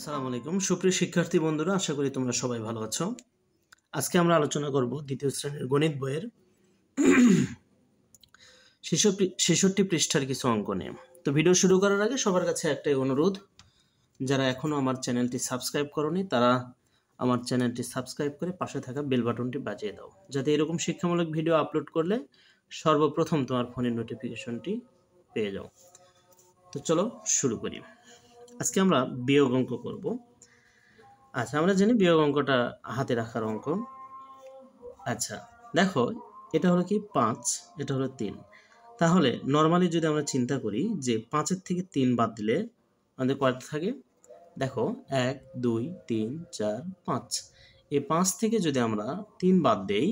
আসসালামু আলাইকুম সুপ্রিয় শিক্ষার্থী বন্ধুরা, আশা করি তোমরা সবাই ভালো আছো। আজকে আমরা আলোচনা করব দ্বিতীয় শ্রেণীর গণিত বইয়ের ৬৬ পৃষ্ঠার কিছু অঙ্ক নিয়ে। তো ভিডিও শুরু করার আগে সবার কাছে একটাই অনুরোধ, যারা এখনো আমার চ্যানেলটি সাবস্ক্রাইব করোনি তারা আমার চ্যানেলটি সাবস্ক্রাইব করে পাশে থাকা বেল বাটনটি বাজিয়ে দাও, যাতে এরকম শিক্ষামূলক ভিডিও আপলোড করলে সর্বপ্রথম তোমার ফোনের নোটিফিকেশনটি পেয়ে যাও। তো চলো শুরু করি। আজকে আমরা বিয়োগ অঙ্ক করব। আচ্ছা, আমরা জানি বিয়োগ অঙ্কটা হাতে রাখার অঙ্ক। আচ্ছা দেখো, এটা হলো কি 5, এটা হলো 3। তাহলে নর্মালি যদি আমরা চিন্তা করি যে 5-এর থেকে 3 বাদ দিলে আমাদের কয়টা থাকে, দেখো 1 2 3 4 5। এই 5 থেকে যদি আমরা 3 বাদ দেই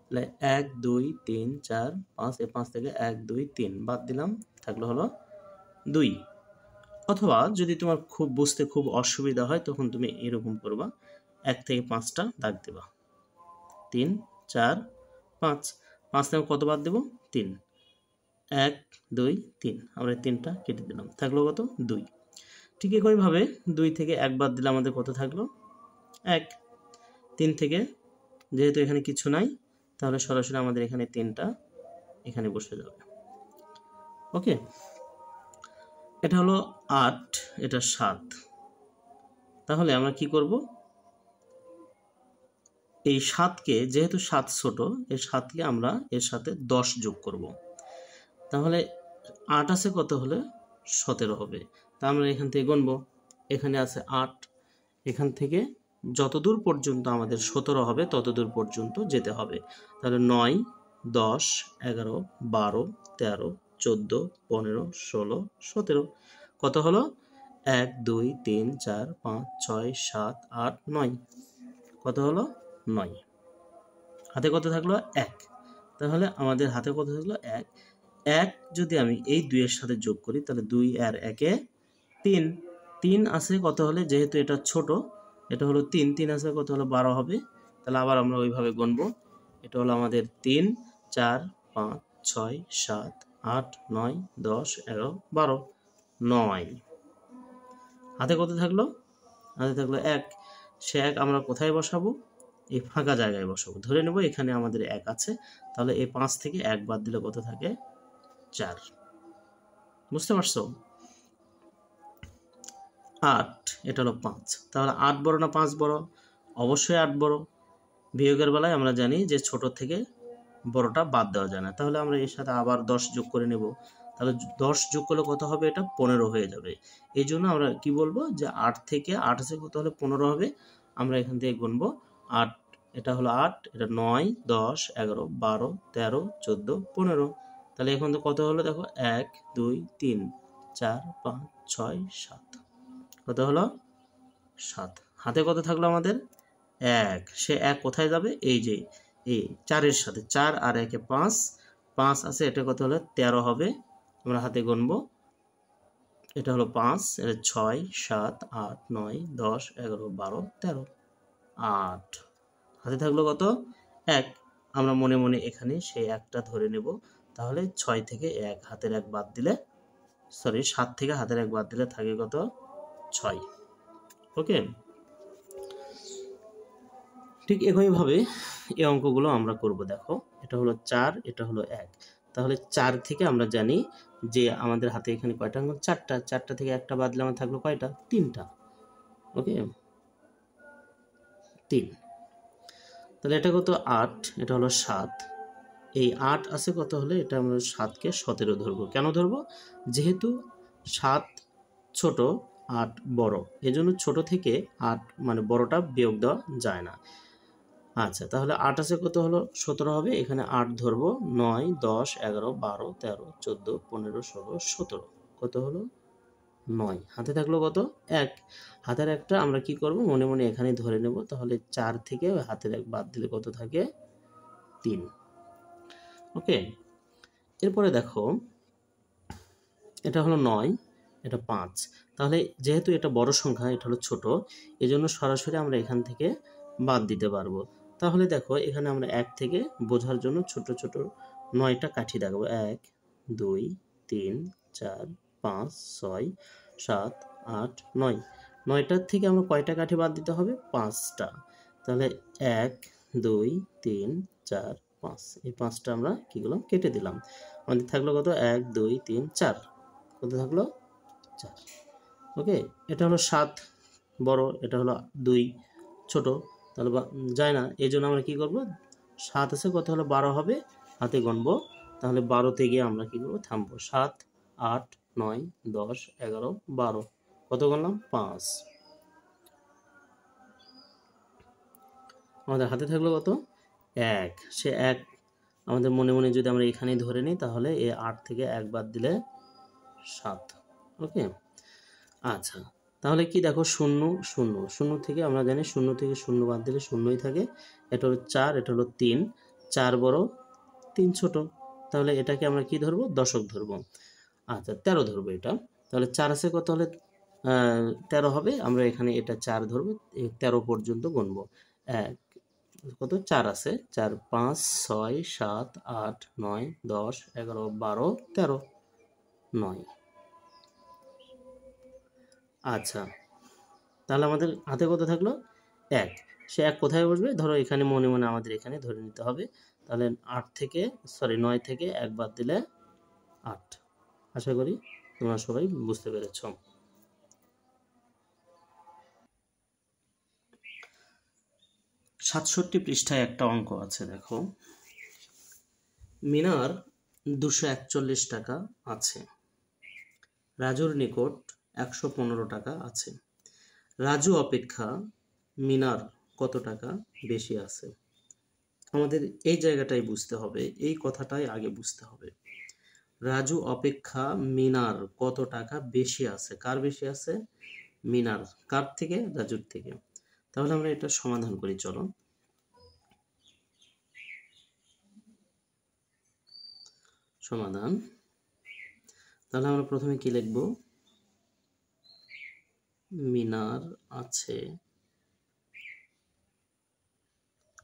তাহলে 1 2 3 4 5, এই 5 থেকে 1 2 3 বাদ দিলাম, থাকলো হলো 2। অথবা যদি তোমার খুব বুঝতে খুব অসুবিধা হয় তখন তুমি এরকম করবা, 1 থেকে 5টা দাগ দেবা, 3 4 5। 5 থেকে কত বাদ দেব, 3, 1 2 3, আমরা 3টা কেটে দিলাম, থাকলো কত, 2। ঠিক একইভাবে 2 থেকে 1 বাদ দিলে আমাদের কত থাকলো, 1। 3 থেকে যেহেতু এখানে কিছু নাই তাহলে সরাসরি আমাদের এখানে 3টা এখানে বসে যাবে। ওকে, এটা হলো 8, এটা 7। তাহলে আমরা কি করব, এই 7কে, যেহেতু 7 ছোট, এই 7কে আমরা এর সাথে 10 যোগ করব। তাহলে 8 আছে কত হলে 17 হবে। তা আমরা এখান থেকে গুনবো, এখানে আছে 8, এখান থেকে যতদূর পর্যন্ত আমাদের 17 হবে ততদূর পর্যন্ত যেতে হবে। তাহলে 9 10 11 12 13 14 15 16 17 কত হলো, 1 2 3 4 5 6 7 8 9, কত হলো 9। হাতে কত থাকলো, 1। তাহলে আমাদের হাতে কত থাকলো, 1। 1 যদি আমি এই 2 এর সাথে যোগ করি তাহলে 2 আর 1-এ 3। 3 আছে কত হলে, যেহেতু এটা ছোট, এটা হলো 3, 3 আছে কত হলো 12 হবে। তাহলে আবার আমরা ওইভাবে গুনবো, এটা হলো আমাদের 3 4 5 6 7 8 9 10 11 12 9। হাতে কত থাকলো, হাতে থাকলো 1। সে 1 আমরা কোথায় বসাবো, এই ফাঁকা জায়গায় বসাবো। ধরে নেব এখানে আমাদের 1 আছে, তাহলে এই 5 থেকে 1 বাদ দিলে কত থাকে, 4। বুঝতে পারছো, 8, এটা হলো 5। তাহলে 8 বড় না 5 বড়, অবশ্যই 8 বড়। বিয়োগের বেলায় আমরা জানি যে ছোট থেকে বড়টা বাদ দেওয়া যায় না। তাহলে আমরা এর সাথে আবার 10 যোগ করে নেব, তাহলে 10 যোগ করলে কত হবে, এটা 15 হয়ে যাবে। এই জন্য আমরা কি বলবো, যে 8 থেকে 8 আছে কত হলে 15 হবে। আমরা এখান থেকে গুনবো, 8, এটা হলো 8, এটা 9 10 11 12 13 14 15। তাহলে এখন তো কত হলো, দেখো 1 2 3 4 5 6 7, কত হলো 7। হাতে কত থাকলো আমাদের, 1। সে 1 কোথায় যাবে, এই যে এই 4-এর সাথে, 4 আর 1-এ 5, 5 আছে, এটা কত হলো 13 হবে। আমরা হাতে গুনবো, এটা হলো 5, এটা 6 7 8 9 10 11 12 13 8। হাতে থাকলো কত, 1। আমরা মনে মনে এখানে সেই 1টা ধরে নেব। তাহলে 6 থেকে 1 হাতের 1 বাদ দিলে, সরি 7 থেকে হাতের 1 বাদ দিলে থাকে কত, 6। ওকে, ঠিক একইভাবে এই অঙ্কগুলো আমরা করব। দেখো এটা হলো 4, এটা হলো 1। তাহলে 4 থেকে আমরা জানি যে আমাদের হাতে এখানে কয়টা আঙ্গুল, 4টা। 4টা থেকে 1টা বাদ দিলে আমার থাকলো কয়টা, 3টা। ওকে, 3। তাহলে এটা কত, 8, এটা হলো 7। এই 8 আছে কত হলে, এটা আমরা 7কে 17 ধরবো। কেন ধরবো, যেহেতু 7 ছোট 8 বড়, এজন্য ছোট থেকে 8 মানে বড়টা বিয়োগ দেওয়া যায় না। আচ্ছা, তাহলে 8 আছে কত হলো, 17 হবে। এখানে 8 ধরবো, 9 10 11 12 13 14 15 16 17, কত হলো 9। হাতে থাকলো কত, 1। হাতের 1টা আমরা কি করব, মনে মনে এখানে ধরে নেব। তাহলে 4 থেকে হাতের 1 বাদ দিলে কত থাকে, 3। ওকে, এরপরে দেখো এটা হলো 9, এটা 5। তাহলে যেহেতু এটা বড় সংখ্যা, এটা হলো ছোট, এজন্য সরাসরি আমরা এখান থেকে বাদ দিতে পারবো। তাহলে দেখো এখানে আমরা 1 থেকে বোঝার জন্য ছোট ছোট 9টা কাঠি দেখাবো, 1 2 3 4 5 6 7 8 9। 9টার থেকে আমরা কয়টা কাঠি বাদ দিতে হবে? 5টা। তাহলে 1 2 3 4 5, এই 5টা আমরা কি করলাম? কেটে দিলাম। আমাদের থাকলো কত? 1 2 3 4, কত থাকলো? 4। ওকে, এটা হলো 7 বড়, এটা হলো 2 ছোট, তাহলে যায় না, এই জন্য আমরা কি করব? 7 আছে, কত হলো? 12 হবে, হাতে গণবো, তাহলে 12তে গিয়ে আমরা কি করবো? থামবো। 7 8 9 10 11 12, কত গণলাম? 5। আমাদের হাতে থাকলো কত? 1। সে 1 আমাদের মনে মনে যদি আমরা এখানেই ধরে নিই, তাহলে এই 8 থেকে 1 বাদ দিলে 7। ওকে, আচ্ছা, তাহলে কি দেখো? 0 0 0 থেকে আমরা জানি 0 থেকে 0 বাদ দিলে 0ই থাকে। এটা হলো 4, এটা হলো 3, 4 বড় 3 ছোট, তাহলে এটাকে আমরা কি ধরবো? দশক ধরবো। আচ্ছা, 13 ধরবো এটা। তাহলে 4 আছে, কত হলে 13 হবে? আমরা এখানে এটা 4 ধরবো, 13 পর্যন্ত গুনবো। 1 কত? 4 আছে, 4 5 6 7 8 9 10 11 12 13 9। আচ্ছা, তাহলে আমাদের হাতে কত থাকলো? 1। সে 1 কোথায় বসবে? ধরো এখানে মনে মনে আমাদের এখানে ধরে নিতে হবে। তাহলে 9 থেকে 1 বাদ দিলে 8। আশা করি তোমরা সবাই বুঝতে পেরেছ। 67 পৃষ্ঠায় একটা অঙ্ক আছে, দেখো। মিনার 241 টাকা আছে, রাজুর নিকট 115 টাকা আছে। রাজু অপেক্ষা মিনার কত টাকা বেশি আছে? আমাদের এই জায়গাটাই বুঝতে হবে, এই কথাটাই আগে বুঝতে হবে। রাজু অপেক্ষা মিনার কত টাকা বেশি আছে? কার বেশি আছে? মিনার। কার থেকে? রাজুর থেকে। তাহলে আমরা এটা সমাধান করি, চলো। সমাধান, তাহলে আমরা প্রথমে কি লিখব? মিনার আছে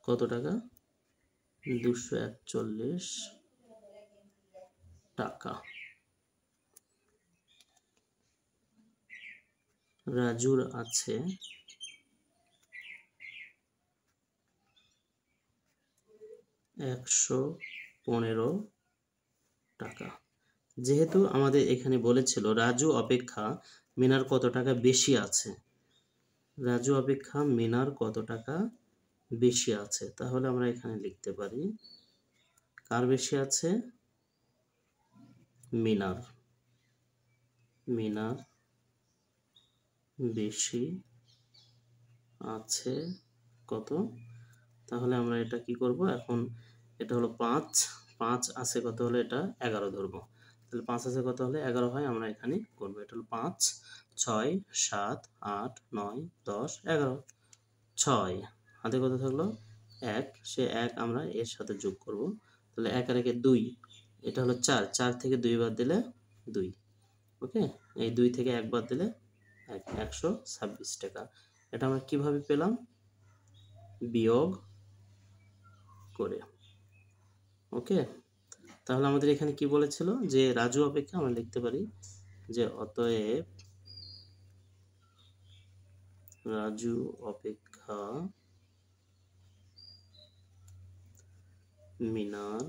কত টাকা? 241 টাকা। রাজুর আছে 115 টাকা। যেহেতু আমাদের এখানে বলেছিল রাজু অপেক্ষা মিনার কত টাকা বেশি আছে, রাজু অপেক্ষা মিনার কত টাকা বেশি আছে, তাহলে আমরা এখানে লিখতে পারি কার বেশি আছে? মিনার। মিনার বেশি আছে কত? তাহলে আমরা এটা কি করব? এখন এটা হলো 5, 5 আছে, কত হলো? এটা 11 ধরবো। তাহলে 5 আছে, কত হলে 11 হয়? আমরা এখানে করবো। এটা হলো 5 6 7 8 9 10 11, 6। হাতে কত থাকলো? 1। সে 1 আমরা এর সাথে যোগ করব, তাহলে 1 আর 1 2। এটা হলো 4, 4 থেকে 2 বাদ দিলে 2। ওকে, এই 2 থেকে 1 বাদ দিলে 1, 126 টাকা। এটা আমরা কিভাবে পেলাম? বিয়োগ করে। ওকে, তাহলে আমাদের এখানে কি বলেছিল? যে রাজু অপেক্ষা আমরা লিখতে পারি যে অতএব রাজু অপেক্ষা মিনার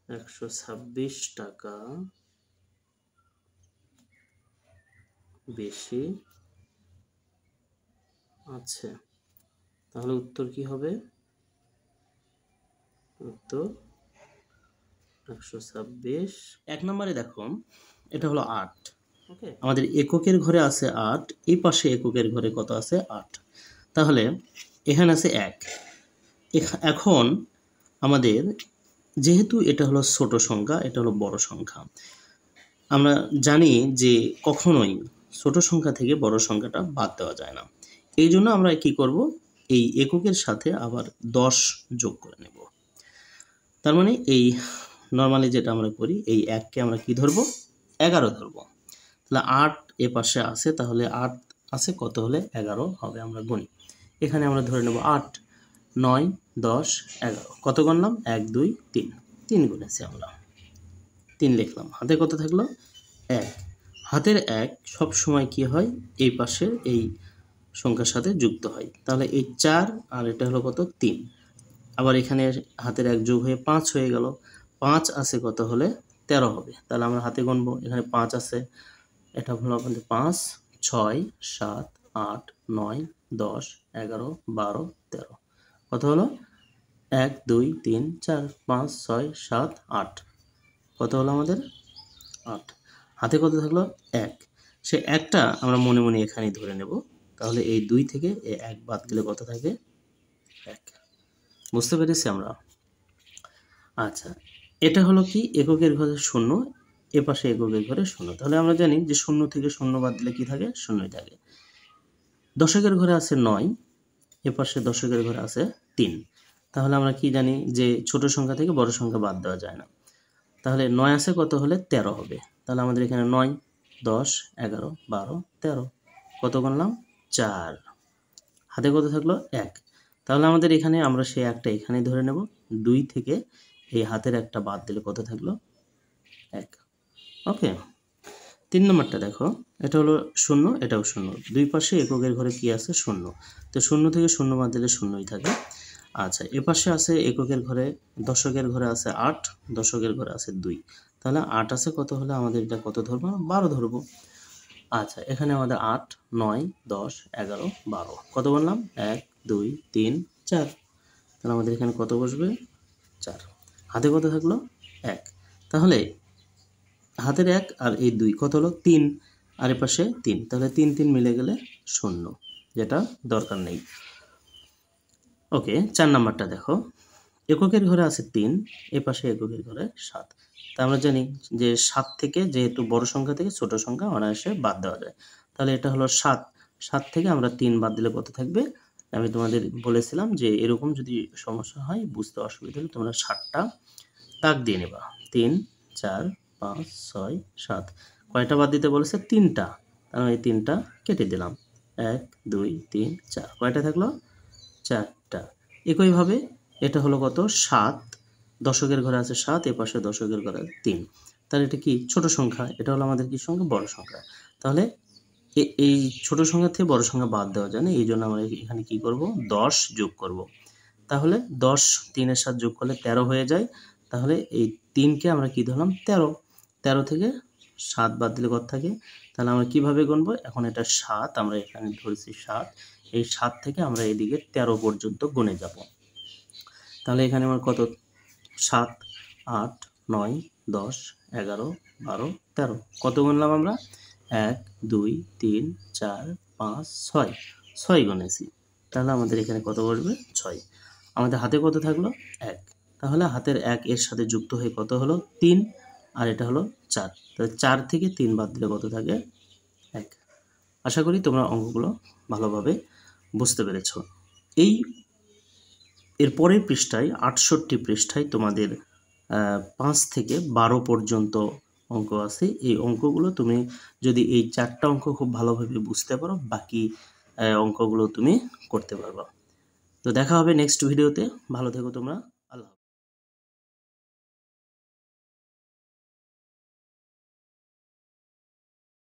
126 টাকা বেশি আছে। তাহলে উত্তর কি হবে? উত্তর 126। 1 নম্বরে দেখো, এটা হলো 8। ওকে, আমাদের এককের ঘরে আছে 8, এই পাশে এককের ঘরে কত আছে? 8। তাহলে এখানে আছে 1। এখন আমাদের যেহেতু এটা হলো ছোট সংখ্যা, এটা হলো বড় সংখ্যা, আমরা জানি যে কখনোই ছোট সংখ্যা থেকে বড় সংখ্যাটা বাদ দেওয়া যায় না। এই জন্য আমরা কি করব? এই এককের সাথে আবার 10 যোগ করে নেব। তার মানে এই নর্মালি যেটা আমরা করি, এই 1কে আমরা কি ধরবো? 11 ধরবো। তাহলে 8 এ পাশে আছে, তাহলে 8 আছে, কত হলে 11 হবে? আমরা গুনি। এখানে আমরা ধরে নেব 8 9 10 11, কত গণলাম? 1 2 3, 3 গুনেছি আমরা, 3 লিখলাম। হাতে কত থাকলো? 1। হাতের 1 সব সময় কি হয়, এই পাশের এই সংখ্যার সাথে যুক্ত হয়। তাহলে এই 4 আর এটা হলো কত 3, আবার এখানে হাতের 1 যোগ হয়ে 5 হয়ে গেল। 5 আছে কত হলে 13 হবে। তাহলে আমরা হাতে গুনবো, এখানে 5 আছে, এটা হলো আমাদের 5, 6, 7, 8, 9, 10, 11, 12, 13, কত হলো 1 2 3 4 5 6 7 8, কত হলো আমাদের 8। হাতে কত থাকলো 1, সে একটা আমরা মনে মনে এখানে ধরে নেব। তাহলে এই 2 থেকে এই 1 বাদ গেলে কত থাকে 1, বুঝতে পেরেছি আমরা। আচ্ছা, এটা হলো কি এককের ঘরে শূন্য, এ পাশে এককের ঘরে শূন্য। তাহলে আমরা জানি যে শূন্য থেকে শূন্য বাদ দিলে কি থাকে, শূন্যই থাকে। দশকের ঘরে আছে 9, এ পাশে দশকের ঘরে আছে 3। তাহলে আমরা কি জানি যে ছোট সংখ্যা থেকে বড় সংখ্যা বাদ দেওয়া যায় না। তাহলে 9 আছে কত হলে 13 হবে। তাহলে আমাদের এখানে 9, 10, 11, 12, 13, কত গুনলাম 4। হাতে কত থাকলো 1। তাহলে আমাদের এখানে আমরা সেই একটা এখানে ধরে নেব। 2 থেকে এই হাতের একটা বাদ দিলে কত থাকলো 1। ওকে, 3 নম্বরটা দেখো, এটা হলো 0, এটাও 0, দুই পাশে এককের ঘরে কি আছে 0। তো 0 থেকে 0 বাদ দিলে 0ই থাকে। আচ্ছা, এ পাশে আছে এককের ঘরে, দশকের ঘরে আছে 8, দশকের ঘরে আছে 2। তাহলে 8 আছে কত হলে আমাদের এটা কত ধরবো, 12 ধরবো। আচ্ছা, এখানে আমাদের 8, 9, 10, 11, 12, কত বললাম 1 2 3 4। তাহলে আমাদের এখানে কত বসবে 4। হাতে কত থাকলো 1। তাহলে হাতের 1 আর এই 2 কত হলো 3, আর এ পাশে 3। তাহলে 3 3 মিলে গেলে 0, যেটা দরকার নেই। ওকে, 4 নাম্বারটা দেখো, এককের ঘরে আছে 3, এ পাশে এককের ঘরে 7। তা আমরা জানি যে 7 থেকে যেহেতু বড় সংখ্যা থেকে ছোট সংখ্যা অনায়াসে বাদ দেওয়া যায়। তাহলে এটা হলো 7, 7 থেকে আমরা 3 বাদ দিলে কত থাকবে। আমি তোমাদের বলেছিলাম যে এরকম যদি সমস্যা হয়, বুঝতে অসুবিধা হলে তোমরা 7টা দাগ দিয়ে নেবা। 3 4 5 6 7, কয়টা বাদ দিতে বলেছে 3টা, আমি এই 3টা কেটে দিলাম। 1 2 3 4, কয়টা থাকলো 4টা। একইভাবে এটা হলো কত 7, দশকের ঘরে আছে 7, এ পাশে দশকের ঘরে 3। তাহলে এটা কি ছোট সংখ্যা, এটা হলো আমাদের কি সংখ্যা, বড় সংখ্যা। তাহলে এই ছোট সংখ্যা থেকে বড় সংখ্যা বাদ দেওয়া যায় না, এই জন্য আমরা এখানে কি করব 10 যোগ করব। তাহলে 10 3 এর সাথে যোগ করলে 13 হয়ে যায়। তাহলে এই 3কে আমরা কি ধরলাম 13, 13 থেকে 7 বাদ দিলে কত থাকে। তাহলে আমরা কিভাবে গুনবো, এখন এটা 7, আমরা এখানে ধরেছি 7, এই 7 থেকে আমরা এদিকে 13 পর্যন্ত গুনে যাব। তাহলে এখানে আমার কত 7 8 9 10 11 12 13, কত গুনলাম আমরা 1 2 3 4 5 6, 6 গুনেছি। তাহলে আমাদের এখানে কত বসবে 6। আমাদের হাতে কত থাকলো 1। তাহলে হাতের 1 এর সাথে যুক্ত হয়ে কত হলো 3, আর এটা হলো 4। তাহলে 4 থেকে 3 বাদ দিলে কত থাকে 1। আশা করি তোমরা অঙ্কগুলো ভালোভাবে বুঝতে পেরেছো। এর পরের পৃষ্ঠায় 68 পৃষ্ঠায় তোমাদের 5 থেকে 12 পর্যন্ত অঙ্ক আছে। এই অঙ্কগুলো তুমি যদি এই 4টা অঙ্ক খুব ভালোভাবে বুঝতে পারো, বাকি অঙ্কগুলো তুমি করতে পারবা। তো দেখা হবে নেক্সট ভিডিওতে। ভালো থেকো তোমরা।